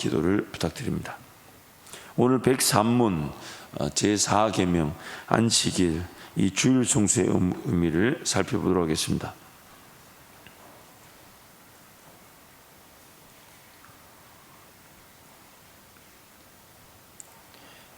기도를 부탁드립니다. 오늘 103문 제4계명 안식일 이 주일 성수의 의미를 살펴보도록 하겠습니다.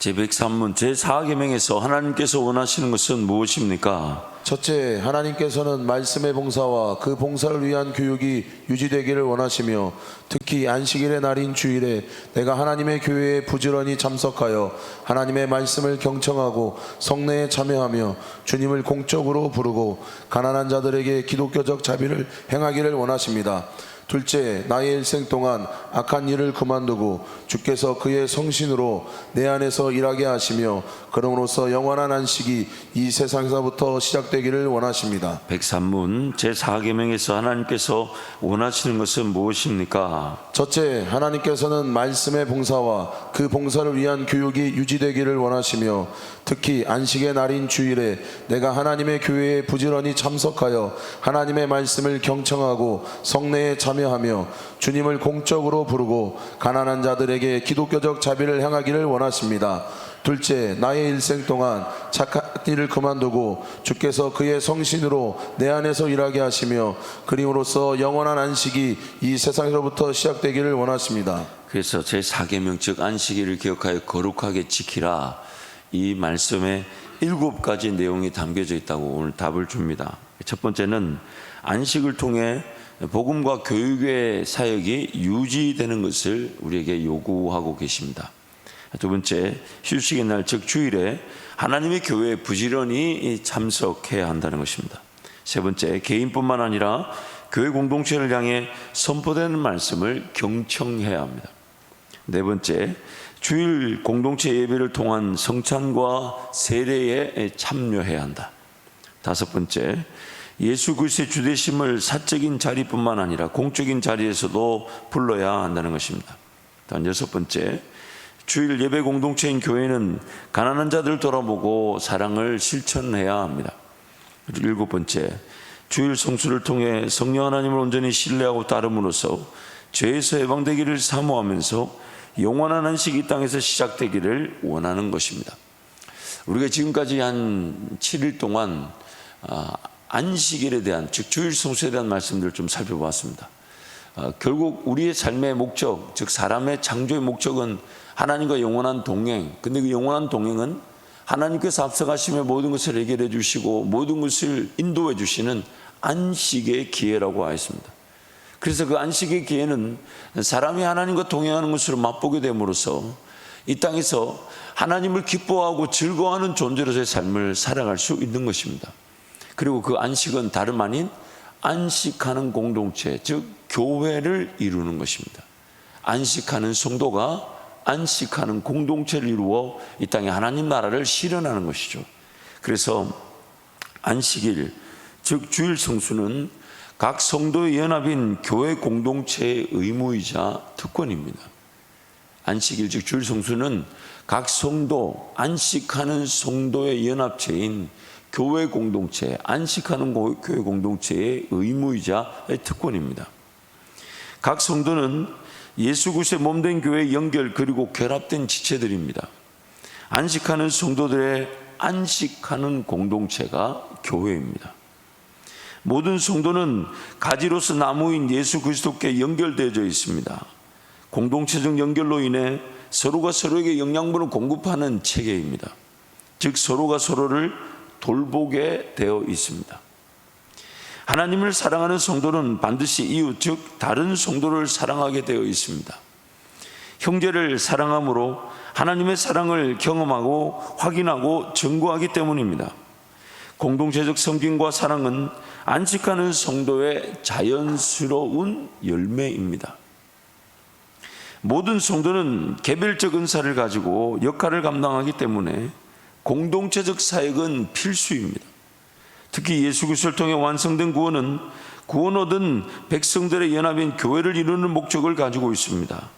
제103문 제4계명에서 하나님께서 원하시는 것은 무엇입니까? 첫째, 하나님께서는 말씀의 봉사와 그 봉사를 위한 교육이 유지되기를 원하시며 특히 안식일의 날인 주일에 내가 하나님의 교회에 부지런히 참석하여 하나님의 말씀을 경청하고 성례에 참여하며 주님을 공적으로 부르고 가난한 자들에게 기독교적 자비를 행하기를 원하십니다. 둘째, 나의 일생 동안 악한 일을 그만두고 주께서 그의 성신으로 내 안에서 일하게 하시며 그럼으로써 영원한 안식이 이 세상에서부터 시작되기를 원하십니다. 103문 제4계명에서 하나님께서 원하시는 것은 무엇입니까? 첫째, 하나님께서는 말씀의 봉사와 그 봉사를 위한 교육이 유지되기를 원하시며 특히 안식의 날인 주일에 내가 하나님의 교회에 부지런히 참석하여 하나님의 말씀을 경청하고 성례에 참여하며 주님을 공적으로 부르고 가난한 자들에게 기독교적 자비를 행하기를 원하십니다. 둘째, 나의 일생 동안 착한 일을 그만두고 주께서 그의 성신으로 내 안에서 일하게 하시며 그림으로써 영원한 안식이 이 세상에서부터 시작되기를 원하십니다. 그래서 제4계명 즉 안식일을 기억하여 거룩하게 지키라, 이 말씀에 7가지 내용이 담겨져 있다고 오늘 답을 줍니다. 첫 번째는 안식을 통해 복음과 교육의 사역이 유지되는 것을 우리에게 요구하고 계십니다. 두 번째, 휴식의 날 즉 주일에 하나님의 교회에 부지런히 참석해야 한다는 것입니다. 세 번째, 개인뿐만 아니라 교회 공동체를 향해 선포되는 말씀을 경청해야 합니다. 네 번째, 주일 공동체 예배를 통한 성찬과 세례에 참여해야 한다. 다섯 번째, 예수 그리스도의 주되심을 사적인 자리뿐만 아니라 공적인 자리에서도 불러야 한다는 것입니다. 다음 여섯 번째, 주일 예배 공동체인 교회는 가난한 자들을 돌아보고 사랑을 실천해야 합니다. 그리고 일곱 번째, 주일 성수를 통해 성령 하나님을 온전히 신뢰하고 따름으로써 죄에서 해방되기를 사모하면서 영원한 안식이 이 땅에서 시작되기를 원하는 것입니다. 우리가 지금까지 한 7일 동안 안식일에 대한 즉 주일 성수에 대한 말씀들을 좀 살펴보았습니다. 결국 우리의 삶의 목적 즉 사람의 창조의 목적은 하나님과 영원한 동행, 근데 그 영원한 동행은 하나님께서 앞서가시며 모든 것을 해결해 주시고 모든 것을 인도해 주시는 안식의 기회라고 하였습니다. 그래서 그 안식의 기회는 사람이 하나님과 동행하는 것으로 맛보게 됨으로써 이 땅에서 하나님을 기뻐하고 즐거워하는 존재로서의 삶을 살아갈 수 있는 것입니다. 그리고 그 안식은 다름 아닌 안식하는 공동체 즉 교회를 이루는 것입니다. 안식하는 성도가 안식하는 공동체를 이루어 이 땅에 하나님 나라를 실현하는 것이죠. 그래서 안식일 즉 주일 성수는 각 성도의 연합인 교회 공동체의 의무이자 특권입니다. 안식일 즉 주일 성수는 각 성도 안식하는 성도의 연합체인 교회 공동체 안식하는 교회 공동체의 의무이자 특권입니다. 각 성도는 예수 그리스도의 몸된 교회의 연결 그리고 결합된 지체들입니다. 안식하는 성도들의 안식하는 공동체가 교회입니다. 모든 성도는 가지로서 나무인 예수 그리스도께 연결되어져 있습니다. 공동체적 연결로 인해 서로가 서로에게 영양분을 공급하는 체계입니다. 즉 서로가 서로를 돌보게 되어 있습니다. 하나님을 사랑하는 성도는 반드시 이웃 즉 다른 성도를 사랑하게 되어 있습니다. 형제를 사랑함으로 하나님의 사랑을 경험하고 확인하고 증거하기 때문입니다. 공동체적 섬김과 사랑은 안식하는 성도의 자연스러운 열매입니다. 모든 성도는 개별적 은사를 가지고 역할을 감당하기 때문에 공동체적 사역은 필수입니다. 특히 예수 그리스도를 통해 완성된 구원은 구원 얻은 백성들의 연합인 교회를 이루는 목적을 가지고 있습니다.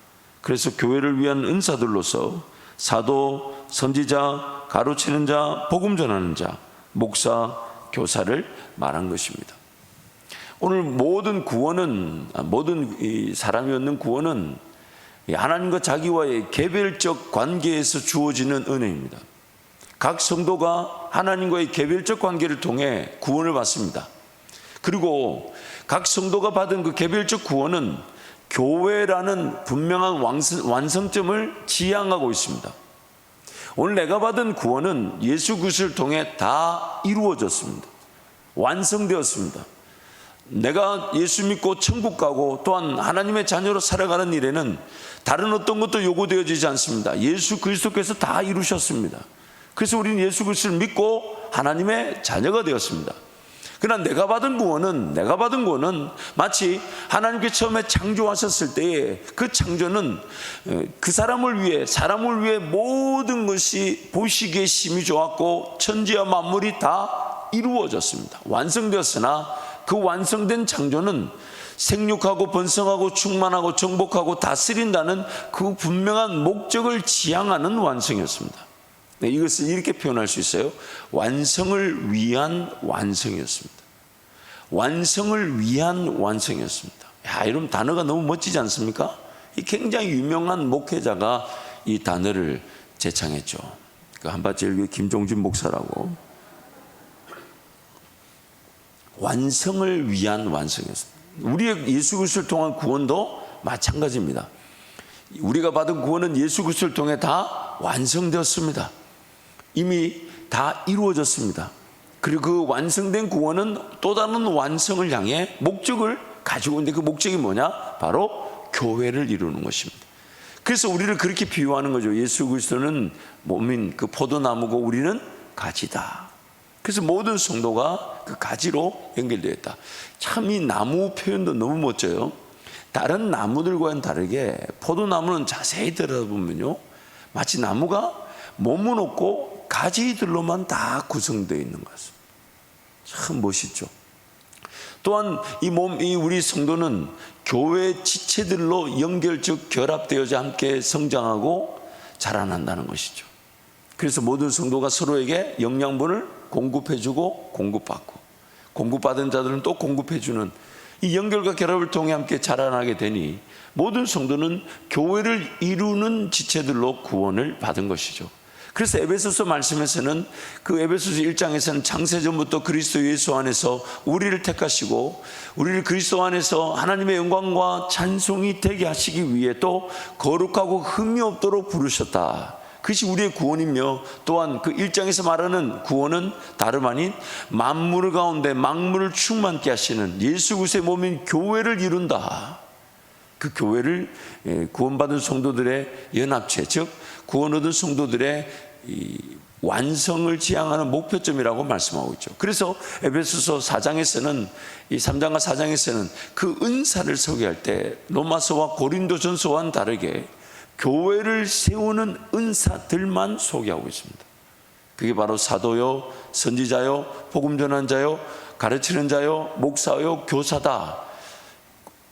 그래서 교회를 위한 은사들로서 사도, 선지자, 가르치는 자, 복음 전하는 자, 목사, 교사를 말한 것입니다. 오늘 모든 구원은 모든 사람이 얻는 구원은 하나님과 자기와의 개별적 관계에서 주어지는 은혜입니다. 각 성도가 하나님과의 개별적 관계를 통해 구원을 받습니다. 그리고 각 성도가 받은 그 개별적 구원은 교회라는 분명한 완성점을 지향하고 있습니다. 오늘 내가 받은 구원은 예수 그리스도를 통해 다 이루어졌습니다. 완성되었습니다. 내가 예수 믿고 천국 가고 또한 하나님의 자녀로 살아가는 일에는 다른 어떤 것도 요구되어지지 않습니다. 예수 그리스도께서 다 이루셨습니다. 그래서 우리는 예수 그리스도를 믿고 하나님의 자녀가 되었습니다. 그러나 내가 받은 구원은 마치 하나님께 처음에 창조하셨을 때에 그 창조는 그 사람을 위해 모든 것이 보시기에 심히 좋았고 천지와 만물이 다 이루어졌습니다. 완성되었으나 그 완성된 창조는 생육하고 번성하고 충만하고 정복하고 다스린다는 그 분명한 목적을 지향하는 완성이었습니다. 네, 이것을 이렇게 표현할 수 있어요. 완성을 위한 완성이었습니다. 완성을 위한 완성이었습니다. 이런 단어가 너무 멋지지 않습니까? 이 굉장히 유명한 목회자가 이 단어를 제창했죠. 그 한밭제일교회 김종진 목사라고. 완성을 위한 완성이었습니다. 우리의 예수 그리스도를 통한 구원도 마찬가지입니다. 우리가 받은 구원은 예수 그리스도를 통해 다 완성되었습니다. 이미 다 이루어졌습니다. 그리고 그 완성된 구원은 또 다른 완성을 향해 목적을 가지고 있는데 그 목적이 뭐냐? 바로 교회를 이루는 것입니다. 그래서 우리를 그렇게 비유하는 거죠. 예수 그리스도는 몸인 그 포도나무고 우리는 가지다. 그래서 모든 성도가 그 가지로 연결되어 있다. 참 이 나무 표현도 너무 멋져요. 다른 나무들과는 다르게 포도나무는 자세히 들여다보면요, 마치 나무가 몸은 없고 가지들로만 다 구성되어 있는 것 같습니다. 참 멋있죠. 또한 이 우리 성도는 교회 지체들로 연결적 결합되어져 함께 성장하고 자라난다는 것이죠. 그래서 모든 성도가 서로에게 영양분을 공급해주고 공급받고 공급받은 자들은 또 공급해주는 이 연결과 결합을 통해 함께 자라나게 되니 모든 성도는 교회를 이루는 지체들로 구원을 받은 것이죠. 그래서 에베소서 말씀에서는 그 에베소서 1장에서는 창세전부터 그리스도 예수 안에서 우리를 택하시고 우리를 그리스도 안에서 하나님의 영광과 찬송이 되게 하시기 위해 또 거룩하고 흠이 없도록 부르셨다. 그것이 우리의 구원이며 또한 그 1장에서 말하는 구원은 다름 아닌 만물 가운데 만물을 충만케 하시는 예수 그리스도의 몸인 교회를 이룬다. 그 교회를 구원받은 성도들의 연합체, 즉 구원 얻은 성도들의 이 완성을 지향하는 목표점이라고 말씀하고 있죠. 그래서 에베소서 4장에서는 이 3장과 4장에서는 그 은사를 소개할 때 로마서와 고린도전서와는 다르게 교회를 세우는 은사들만 소개하고 있습니다. 그게 바로 사도요, 선지자요, 복음 전환자요, 가르치는 자요, 목사요, 교사다.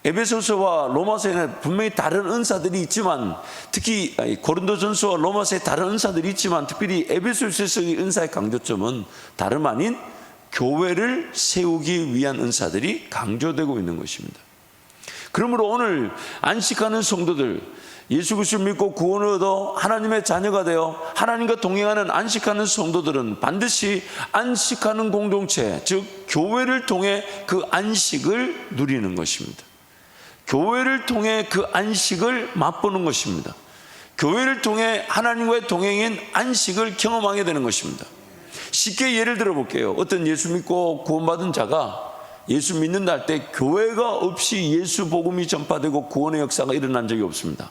에베소서와 로마서에는 분명히 다른 은사들이 있지만, 특히 고린도전서와 로마서에 다른 은사들이 있지만 특별히 에베소서의 은사의 강조점은 다름 아닌 교회를 세우기 위한 은사들이 강조되고 있는 것입니다. 그러므로 오늘 안식하는 성도들, 예수 그리스도를 믿고 구원을 얻어 하나님의 자녀가 되어 하나님과 동행하는 안식하는 성도들은 반드시 안식하는 공동체, 즉 교회를 통해 그 안식을 누리는 것입니다. 교회를 통해 그 안식을 맛보는 것입니다. 교회를 통해 하나님과의 동행인 안식을 경험하게 되는 것입니다. 쉽게 예를 들어 볼게요. 어떤 예수 믿고 구원받은 자가 예수 믿는다 할 때 교회가 없이 예수 복음이 전파되고 구원의 역사가 일어난 적이 없습니다.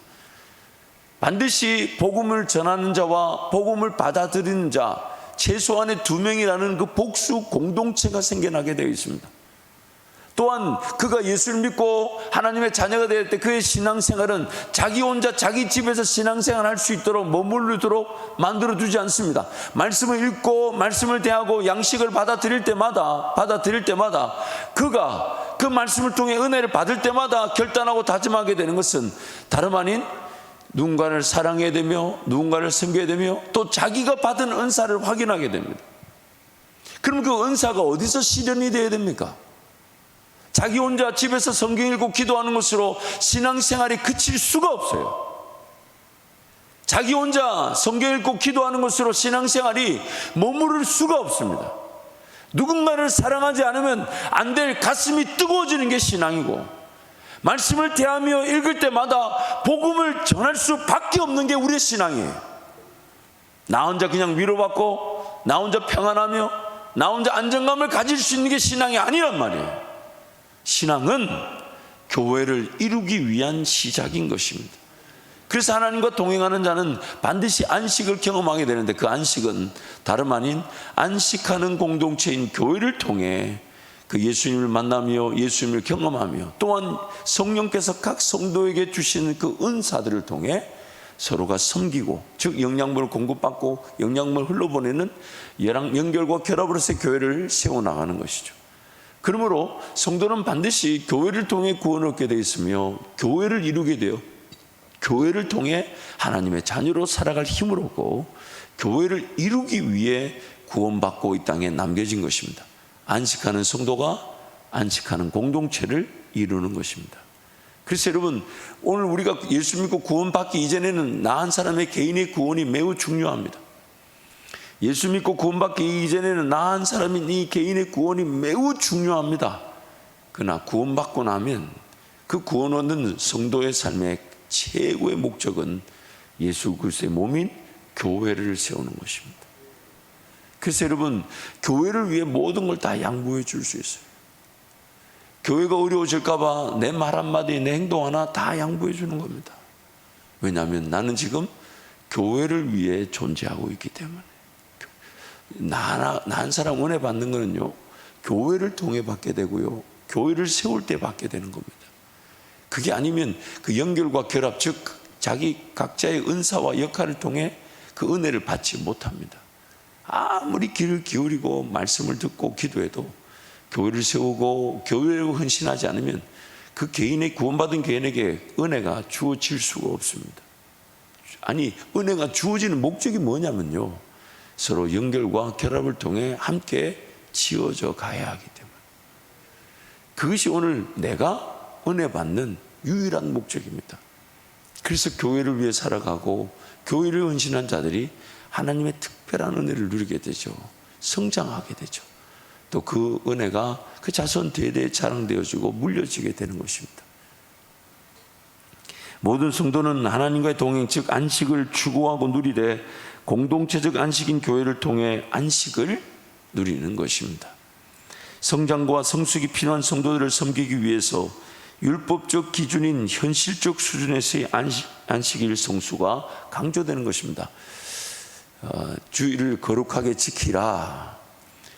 반드시 복음을 전하는 자와 복음을 받아들이는 자, 최소한의 2명이라는 그 복수 공동체가 생겨나게 되어 있습니다. 또한 그가 예수를 믿고 하나님의 자녀가 될 때 그의 신앙생활은 자기 혼자 자기 집에서 신앙생활 할 수 있도록 머무르도록 만들어주지 않습니다. 말씀을 읽고 말씀을 대하고 양식을 받아들일 때마다 그가 그 말씀을 통해 은혜를 받을 때마다 결단하고 다짐하게 되는 것은 다름 아닌 누군가를 사랑해야 되며 누군가를 섬겨야 되며 또 자기가 받은 은사를 확인하게 됩니다. 그럼 그 은사가 어디서 실현이 되어야 됩니까? 자기 혼자 집에서 성경 읽고 기도하는 것으로 신앙생활이 그칠 수가 없어요. 자기 혼자 성경 읽고 기도하는 것으로 신앙생활이 머무를 수가 없습니다. 누군가를 사랑하지 않으면 안 될 가슴이 뜨거워지는 게 신앙이고, 말씀을 대하며 읽을 때마다 복음을 전할 수밖에 없는 게 우리의 신앙이에요. 나 혼자 그냥 위로받고 나 혼자 평안하며 나 혼자 안정감을 가질 수 있는 게 신앙이 아니란 말이에요. 신앙은 교회를 이루기 위한 시작인 것입니다. 그래서 하나님과 동행하는 자는 반드시 안식을 경험하게 되는데, 그 안식은 다름 아닌 안식하는 공동체인 교회를 통해 그 예수님을 만나며 예수님을 경험하며, 또한 성령께서 각 성도에게 주시는 그 은사들을 통해 서로가 섬기고, 즉 영양분을 공급받고 영양분을 흘러보내는 연결과 결합으로서 교회를 세워나가는 것이죠. 그러므로 성도는 반드시 교회를 통해 구원을 얻게 되어 있으며, 교회를 이루게 되어 교회를 통해 하나님의 자녀로 살아갈 힘을 얻고, 교회를 이루기 위해 구원받고 이 땅에 남겨진 것입니다. 안식하는 성도가 안식하는 공동체를 이루는 것입니다. 그래서 여러분, 오늘 우리가 예수 믿고 구원받기 이전에는 나 한 사람의 개인의 구원이 매우 중요합니다. 예수 믿고 구원받기 이전에는 나 한 사람인 이 개인의 구원이 매우 중요합니다. 그러나 구원받고 나면 그 구원 얻는 성도의 삶의 최고의 목적은 예수 그리스도의 몸인 교회를 세우는 것입니다. 그래서 여러분, 교회를 위해 모든 걸 다 양보해 줄 수 있어요. 교회가 어려워질까 봐 내 말 한마디, 내 행동 하나 다 양보해 주는 겁니다. 왜냐하면 나는 지금 교회를 위해 존재하고 있기 때문에. 나 한 사람 은혜 받는 거는요, 교회를 통해 받게 되고요, 교회를 세울 때 받게 되는 겁니다. 그게 아니면 그 연결과 결합, 즉 자기 각자의 은사와 역할을 통해 그 은혜를 받지 못합니다. 아무리 귀를 기울이고 말씀을 듣고 기도해도 교회를 세우고 교회를 헌신하지 않으면 그 개인의 구원받은 개인에게 은혜가 주어질 수가 없습니다. 아니, 은혜가 주어지는 목적이 뭐냐면요, 서로 연결과 결합을 통해 함께 지어져 가야 하기 때문에. 그것이 오늘 내가 은혜 받는 유일한 목적입니다. 그래서 교회를 위해 살아가고 교회를 헌신한 자들이 하나님의 특별한 은혜를 누리게 되죠. 성장하게 되죠. 또 그 은혜가 그 자손 대대에 자랑되어지고 물려지게 되는 것입니다. 모든 성도는 하나님과의 동행, 즉 안식을 추구하고 누리되 공동체적 안식인 교회를 통해 안식을 누리는 것입니다. 성장과 성숙이 필요한 성도들을 섬기기 위해서 율법적 기준인 현실적 수준에서의 안식일 성수가 강조되는 것입니다. 주일을 거룩하게 지키라.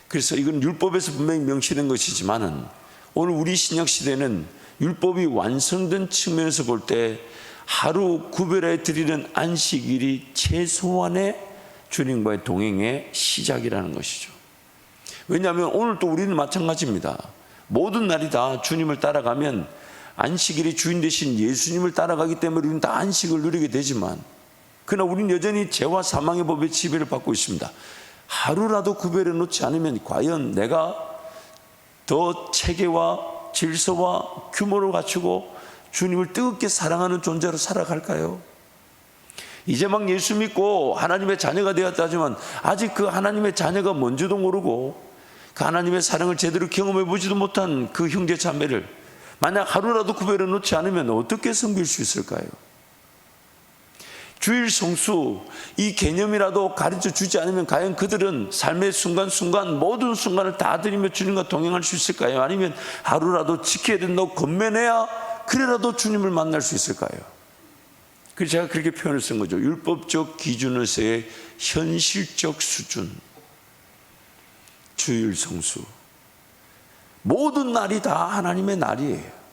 그래서 이건 율법에서 분명히 명시된 것이지만은 오늘 우리 신약 시대는 율법이 완성된 측면에서 볼 때 하루 구별해 드리는 안식일이 최소한의 주님과의 동행의 시작이라는 것이죠. 왜냐하면 오늘 또 우리는 마찬가지입니다. 모든 날이 다 주님을 따라가면 안식일의 주인 되신 예수님을 따라가기 때문에 우리는 다 안식을 누리게 되지만, 그러나 우리는 여전히 죄와 사망의 법의 지배를 받고 있습니다. 하루라도 구별해 놓지 않으면 과연 내가 더 체계와 질서와 규모를 갖추고 주님을 뜨겁게 사랑하는 존재로 살아갈까요? 이제 막 예수 믿고 하나님의 자녀가 되었다 하지만 아직 그 하나님의 자녀가 뭔지도 모르고 그 하나님의 사랑을 제대로 경험해 보지도 못한 그 형제 자매를 만약 하루라도 구별해 놓지 않으면 어떻게 섬길 수 있을까요? 주일 성수, 이 개념이라도 가르쳐 주지 않으면 과연 그들은 삶의 순간순간 모든 순간을 다 드리며 주님과 동행할 수 있을까요? 아니면 하루라도 지켜야 된다고 건면해야 그래라도 주님을 만날 수 있을까요? 그래서 제가 그렇게 표현을 쓴 거죠. 율법적 기준에서의 현실적 수준. 주일 성수. 모든 날이 다 하나님의 날이에요.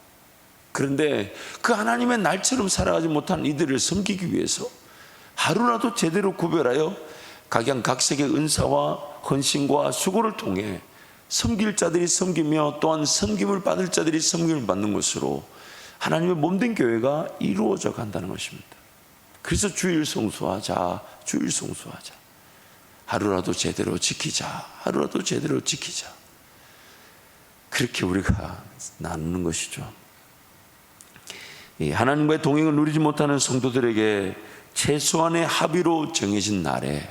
그런데 그 하나님의 날처럼 살아가지 못한 이들을 섬기기 위해서 하루라도 제대로 구별하여 각양각색의 은사와 헌신과 수고를 통해 섬길 자들이 섬기며 또한 섬김을 받을 자들이 섬김을 받는 것으로 하나님의 몸된 교회가 이루어져 간다는 것입니다. 그래서 주일 성수하자, 주일 성수하자. 하루라도 제대로 지키자, 하루라도 제대로 지키자. 그렇게 우리가 나누는 것이죠. 하나님과의 동행을 누리지 못하는 성도들에게 최소한의 합의로 정해진 날에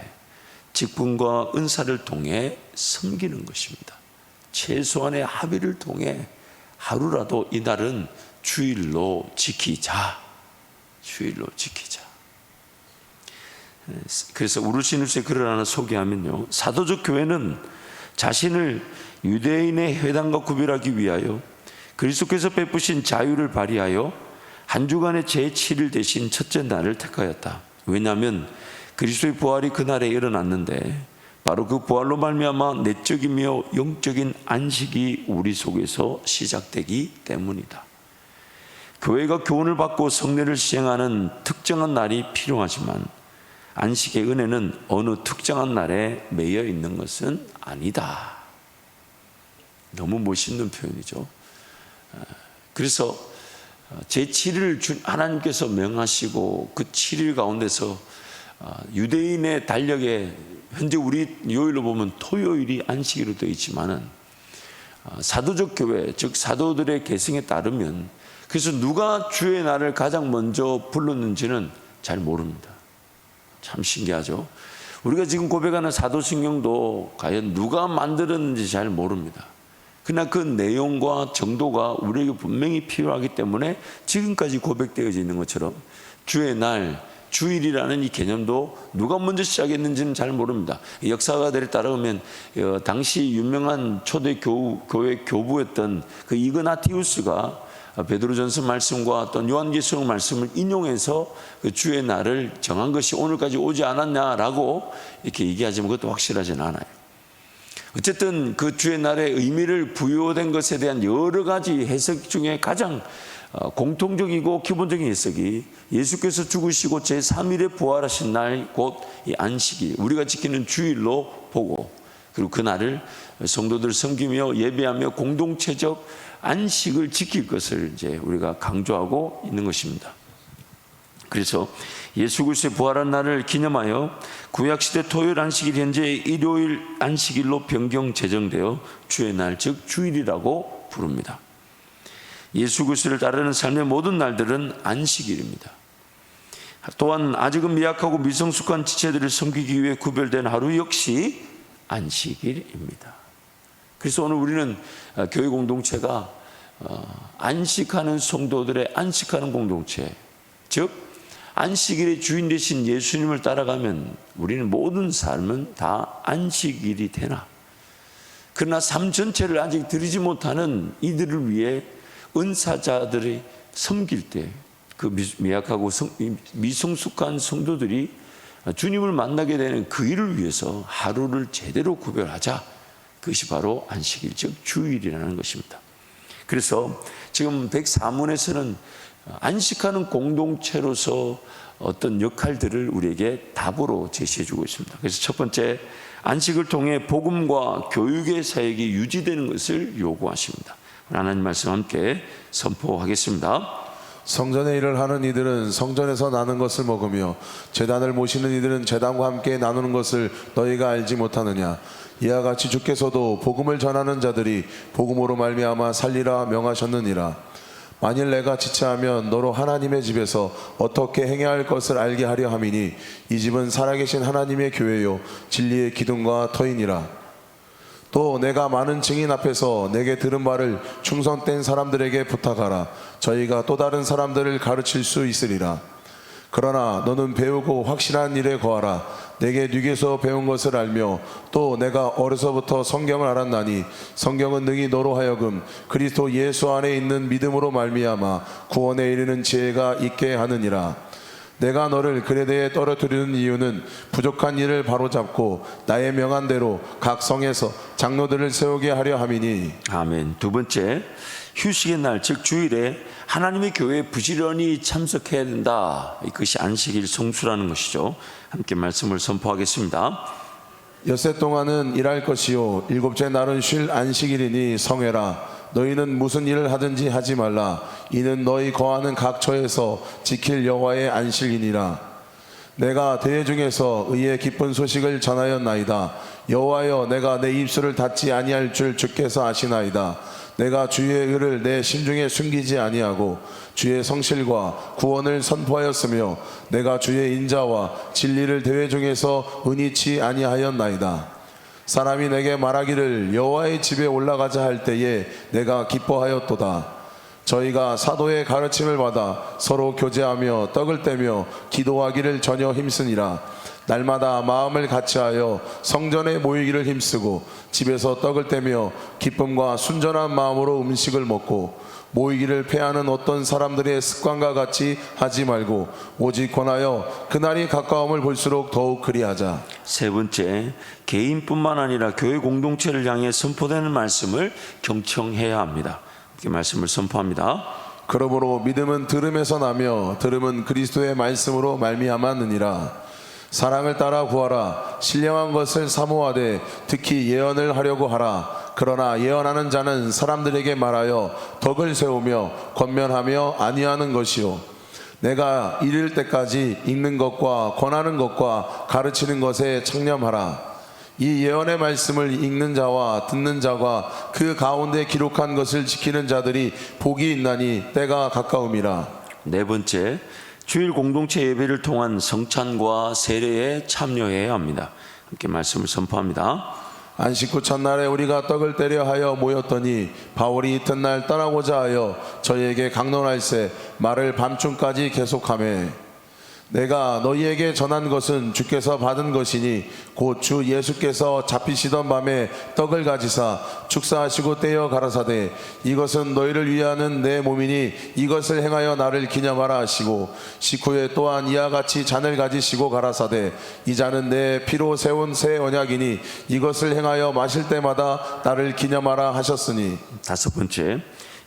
직분과 은사를 통해 섬기는 것입니다. 최소한의 합의를 통해 하루라도 이 날은 주일로 지키자. 주일로 지키자. 그래서 우르시누스의 글을 하나 소개하면요, 사도적 교회는 자신을 유대인의 회당과 구별하기 위하여 그리스도께서 베푸신 자유를 발휘하여 한 주간의 제7일 대신 첫째 날을 택하였다. 왜냐하면 그리스도의 부활이 그날에 일어났는데 바로 그 부활로 말미암아 내적이며 영적인 안식이 우리 속에서 시작되기 때문이다. 교회가 교훈을 받고 성례를 시행하는 특정한 날이 필요하지만 안식의 은혜는 어느 특정한 날에 매여 있는 것은 아니다. 너무 멋있는 표현이죠. 그래서 제7일 하나님께서 명하시고 그 7일 가운데서 유대인의 달력에 현재 우리 요일로 보면 토요일이 안식일로 되어 있지만은 사도적 교회, 즉 사도들의 계승에 따르면 그래서 누가 주의 날을 가장 먼저 불렀는지는 잘 모릅니다. 참 신기하죠. 우리가 지금 고백하는 사도신경도 과연 누가 만들었는지 잘 모릅니다. 그러나 그 내용과 정도가 우리에게 분명히 필요하기 때문에 지금까지 고백되어져 있는 것처럼 주의 날, 주일이라는 이 개념도 누가 먼저 시작했는지는 잘 모릅니다. 역사가들에 따르면 당시 유명한 초대 교회 교부였던 그 이그나티우스가 베드로전서 말씀과 또 요한계시록 말씀을 인용해서 그 주의 날을 정한 것이 오늘까지 오지 않았냐라고 이렇게 얘기하지만 그것도 확실하지는 않아요. 어쨌든 그 주의 날의 의미를 부여된 것에 대한 여러 가지 해석 중에 가장 공통적이고 기본적인 해석이 예수께서 죽으시고 제3일에 부활하신 날 곧 이 안식일, 우리가 지키는 주일로 보고, 그리고 그 날을 성도들 섬기며 예배하며 공동체적 안식을 지킬 것을 이제 우리가 강조하고 있는 것입니다. 그래서 예수 그리스도의 부활한 날을 기념하여 구약시대 토요일 안식일 현재 일요일 안식일로 변경 제정되어 주의 날, 즉 주일이라고 부릅니다. 예수 그리스도를 따르는 삶의 모든 날들은 안식일입니다. 또한 아직은 미약하고 미성숙한 지체들을 섬기기 위해 구별된 하루 역시 안식일입니다. 그래서 오늘 우리는 교회 공동체가 안식하는 성도들의 안식하는 공동체, 즉 안식일의 주인 되신 예수님을 따라가면 우리는 모든 삶은 다 안식일이 되나, 그러나 삶 전체를 아직 드리지 못하는 이들을 위해 은사자들이 섬길 때 그 미약하고 미성숙한 성도들이 주님을 만나게 되는 그 일을 위해서 하루를 제대로 구별하자. 그것이 바로 안식일, 즉 주일이라는 것입니다. 그래서 지금 104문에서는 안식하는 공동체로서 어떤 역할들을 우리에게 답으로 제시해 주고 있습니다. 그래서 첫 번째, 안식을 통해 복음과 교육의 사역이 유지되는 것을 요구하십니다. 하나님 말씀 함께 선포하겠습니다. 성전의 일을 하는 이들은 성전에서 나는 것을 먹으며 제단을 모시는 이들은 제단과 함께 나누는 것을 너희가 알지 못하느냐. 이와 같이 주께서도 복음을 전하는 자들이 복음으로 말미암아 살리라 명하셨느니라. 만일 내가 지체하면 너로 하나님의 집에서 어떻게 행해야 할 것을 알게 하려 함이니 이 집은 살아계신 하나님의 교회요 진리의 기둥과 터이니라. 또 내가 많은 증인 앞에서 내게 들은 바를 충성된 사람들에게 부탁하라. 저희가 또 다른 사람들을 가르칠 수 있으리라. 그러나 너는 배우고 확실한 일에 거하라. 내게 네게서 배운 것을 알며 또 내가 어려서부터 성경을 알았나니 성경은 능히 너로 하여금 그리스도 예수 안에 있는 믿음으로 말미암아 구원에 이르는 지혜가 있게 하느니라. 내가 너를 글에 대해 떨어뜨리는 이유는 부족한 일을 바로잡고 나의 명한 대로 각 성에서 장로들을 세우게 하려 함이니. 아멘. 두 번째, 휴식의 날, 즉 주일에 하나님의 교회에 부지런히 참석해야 된다. 이것이 안식일 성수라는 것이죠. 함께 말씀을 선포하겠습니다. 엿새 동안은 일할 것이요 일곱째 날은 쉴 안식일이니 성회라. 너희는 무슨 일을 하든지 하지 말라. 이는 너희 거하는 각 처에서 지킬 여호와의 안식이니라. 내가 대회 중에서 의의 기쁜 소식을 전하였나이다. 여호와여, 내가 내 입술을 닫지 아니할 줄 주께서 아시나이다. 내가 주의 의를 내 심중에 숨기지 아니하고 주의 성실과 구원을 선포하였으며 내가 주의 인자와 진리를 대회 중에서 은이치 아니하였나이다. 사람이 내게 말하기를 여호와의 집에 올라가자 할 때에 내가 기뻐하였도다. 저희가 사도의 가르침을 받아 서로 교제하며 떡을 떼며 기도하기를 전혀 힘쓰니라. 날마다 마음을 같이하여 성전에 모이기를 힘쓰고 집에서 떡을 떼며 기쁨과 순전한 마음으로 음식을 먹고 모이기를 패하는 어떤 사람들의 습관과 같이 하지 말고 오직 권하여 그날이 가까움을 볼수록 더욱 그리하자. 세 번째, 개인뿐만 아니라 교회 공동체를 향해 선포되는 말씀을 경청해야 합니다. 이렇게 말씀을 선포합니다. 그러므로 믿음은 들음에서 나며 들음은 그리스도의 말씀으로 말미암았느니라. 사랑을 따라 구하라. 신령한 것을 사모하되 특히 예언을 하려고 하라. 그러나 예언하는 자는 사람들에게 말하여 덕을 세우며 권면하며 안위하는 것이요. 내가 이를 때까지 읽는 것과 권하는 것과 가르치는 것에 창념하라. 이 예언의 말씀을 읽는 자와 듣는 자가 그 가운데 기록한 것을 지키는 자들이 복이 있나니 때가 가까움이라. 네 번째, 주일 공동체 예배를 통한 성찬과 세례에 참여해야 합니다. 함께 말씀을 선포합니다. 안식 후 첫날에 우리가 떡을 떼려 하여 모였더니 바울이 이튿날 떠나고자 하여 저희에게 강론할세 말을 밤중까지 계속하며 내가 너희에게 전한 것은 주께서 받은 것이니 곧 주 예수께서 잡히시던 밤에 떡을 가지사 축사하시고 떼어 가라사대 이것은 너희를 위하는 내 몸이니 이것을 행하여 나를 기념하라 하시고 식후에 또한 이와 같이 잔을 가지시고 가라사대 이 잔은 내 피로 세운 새 언약이니 이것을 행하여 마실 때마다 나를 기념하라 하셨으니. 다섯 번째,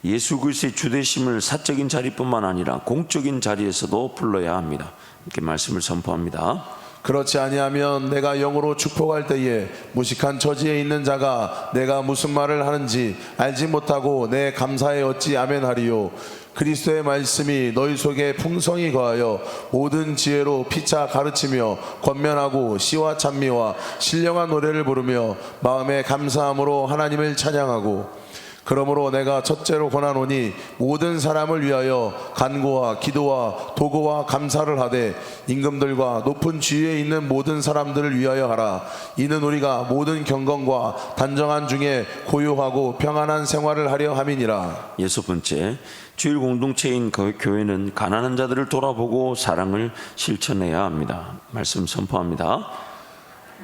예수 그리스도의 주되심을 사적인 자리뿐만 아니라 공적인 자리에서도 불러야 합니다. 이렇게 말씀을 선포합니다. 그렇지 아니하면 내가 영으로 축복할 때에 무식한 처지에 있는 자가 내가 무슨 말을 하는지 알지 못하고 내 감사에 어찌 아멘하리요. 그리스도의 말씀이 너희 속에 풍성히 거하여 모든 지혜로 피차 가르치며 권면하고 시와 찬미와 신령한 노래를 부르며 마음에 감사함으로 하나님을 찬양하고 그러므로 내가 첫째로 권하노니 모든 사람을 위하여 간구와 기도와 도구와 감사를 하되 임금들과 높은 지위에 있는 모든 사람들을 위하여 하라. 이는 우리가 모든 경건과 단정한 중에 고요하고 평안한 생활을 하려 함이니라. 여섯 번째, 주일 공동체인 교회는 가난한 자들을 돌아보고 사랑을 실천해야 합니다. 말씀 선포합니다.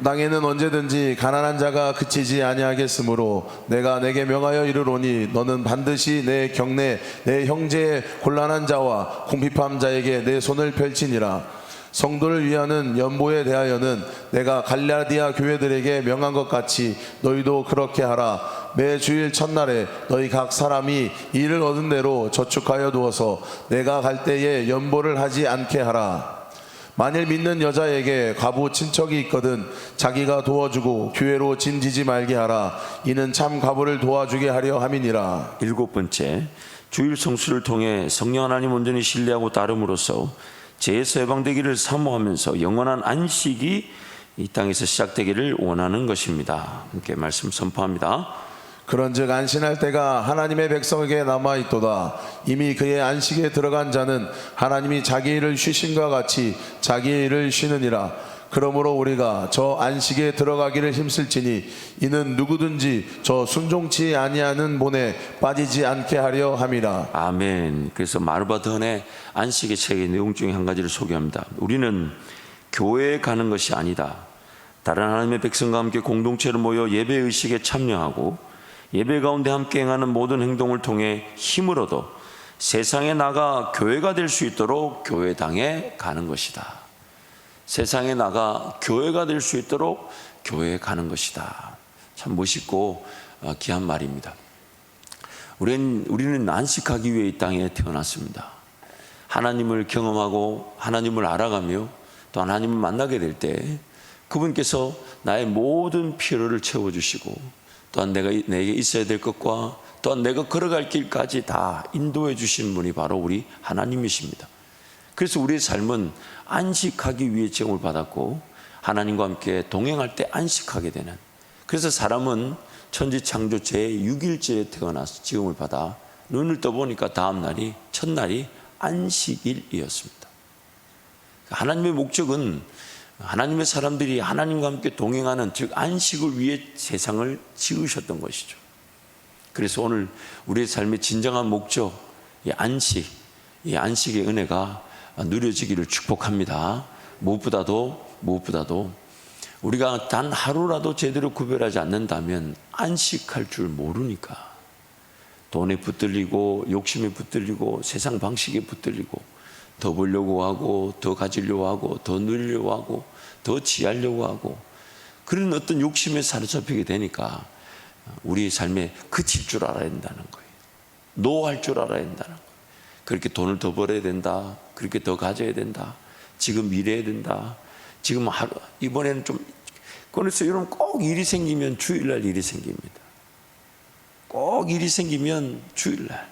땅에는 언제든지 가난한 자가 그치지 아니하겠으므로 내가 내게 명하여 이르노니 너는 반드시 내 경내 내 형제의 곤란한 자와 궁핍한 자에게 내 손을 펼치니라. 성도를 위하는 연보에 대하여는 내가 갈라디아 교회들에게 명한 것 같이 너희도 그렇게 하라. 매 주일 첫날에 너희 각 사람이 일을 얻은 대로 저축하여 두어서 내가 갈 때에 연보를 하지 않게 하라. 만일 믿는 여자에게 과부 친척이 있거든 자기가 도와주고 교회로 짐지지 말게 하라. 이는 참 과부를 도와주게 하려 함이니라. 일곱 번째, 주일 성수를 통해 성령 하나님 온전히 신뢰하고 따름으로써 죄에서 해방되기를 사모하면서 영원한 안식이 이 땅에서 시작되기를 원하는 것입니다. 함께 말씀 선포합니다. 그런즉 안신할 때가 하나님의 백성에게 남아있도다. 이미 그의 안식에 들어간 자는 하나님이 자기 일을 쉬심과 같이 자기의 일을 쉬느니라. 그러므로 우리가 저 안식에 들어가기를 힘쓸지니 이는 누구든지 저 순종치 아니하는 본에 빠지지 않게 하려 함이라. 아멘. 그래서 마르바드헌의 안식의 책의 내용 중에 한 가지를 소개합니다. 우리는 교회에 가는 것이 아니다. 다른 하나님의 백성과 함께 공동체로 모여 예배 의식에 참여하고 예배 가운데 함께 행하는 모든 행동을 통해 힘을 얻어 세상에 나가 교회가 될 수 있도록 교회당에 가는 것이다. 세상에 나가 교회가 될 수 있도록 교회에 가는 것이다. 참 멋있고 귀한 말입니다. 우리는 안식하기 위해 이 땅에 태어났습니다. 하나님을 경험하고 하나님을 알아가며 또 하나님을 만나게 될 때 그분께서 나의 모든 필요를 채워주시고 또한 내게 있어야 될 것과 또한 내가 걸어갈 길까지 다 인도해 주신 분이 바로 우리 하나님이십니다. 그래서 우리의 삶은 안식하기 위해 지음을 받았고 하나님과 함께 동행할 때 안식하게 되는, 그래서 사람은 천지 창조 제6일째에 태어나서 지음을 받아 눈을 떠보니까 다음 날이 첫날이 안식일이었습니다. 하나님의 목적은 하나님의 사람들이 하나님과 함께 동행하는, 즉 안식을 위해 세상을 지으셨던 것이죠. 그래서 오늘 우리의 삶의 진정한 목적, 이 안식의 은혜가 누려지기를 축복합니다. 무엇보다도 우리가 단 하루라도 제대로 구별하지 않는다면 안식할 줄 모르니까 돈에 붙들리고 욕심에 붙들리고 세상 방식에 붙들리고 더 벌려고 하고 더 가지려고 하고 더 누리려고 하고 더 지하려고 하고 그런 어떤 욕심에 사로잡히게 되니까 우리 삶에 그칠 줄 알아야 된다는 거예요. 노할 줄 알아야 된다는 거예요. 그렇게 돈을 더 벌어야 된다. 그렇게 더 가져야 된다. 지금 일해야 된다. 지금 하루, 이번에는 좀 그래서 여러분 꼭 일이 생기면 주일날 일이 생깁니다. 꼭 일이 생기면 주일날.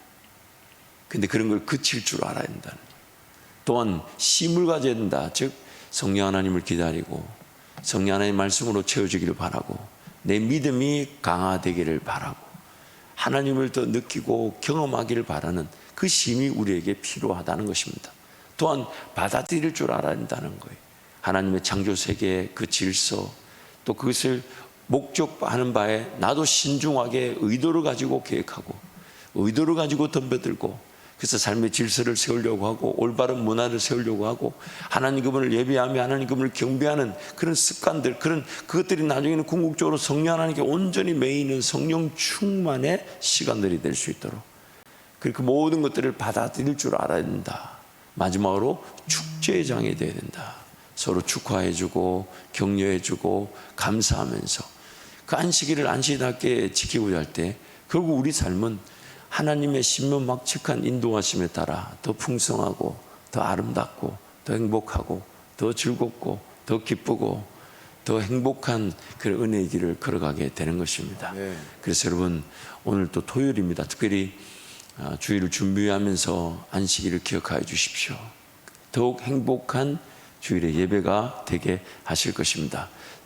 근데 그런 걸 그칠 줄 알아야 된다는 거예요. 또한 쉼을 가져야 된다. 즉 성령 하나님을 기다리고 성령 하나님의 말씀으로 채워지기를 바라고 내 믿음이 강화되기를 바라고 하나님을 더 느끼고 경험하기를 바라는 그 쉼이 우리에게 필요하다는 것입니다. 또한 받아들일 줄 알아야 한다는 거예요. 하나님의 창조세계의 그 질서, 또 그것을 목적하는 바에 나도 신중하게 의도를 가지고 계획하고 의도를 가지고 덤벼들고 그래서 삶의 질서를 세우려고 하고 올바른 문화를 세우려고 하고 하나님 그분을 예배하며 하나님 그분을 경배하는 그런 습관들, 그것들이 나중에는 궁극적으로 성령 하나님께 온전히 매이는 성령 충만의 시간들이 될 수 있도록 그렇게 모든 것들을 받아들일 줄 알아야 된다. 마지막으로 축제의 장이 되어야 된다. 서로 축하해주고 격려해주고 감사하면서 그 안식일을 안식일답게 지키고자 할 때 결국 우리 삶은 하나님의 신명막측한 인도하심에 따라 더 풍성하고 더 아름답고 더 행복하고 더 즐겁고 더 기쁘고 더 행복한 그런 은혜의 길을 걸어가게 되는 것입니다. 그래서 여러분 오늘 또 토요일입니다. 특별히 주일을 준비하면서 안식일을 기억하여 주십시오. 더욱 행복한 주일의 예배가 되게 하실 것입니다.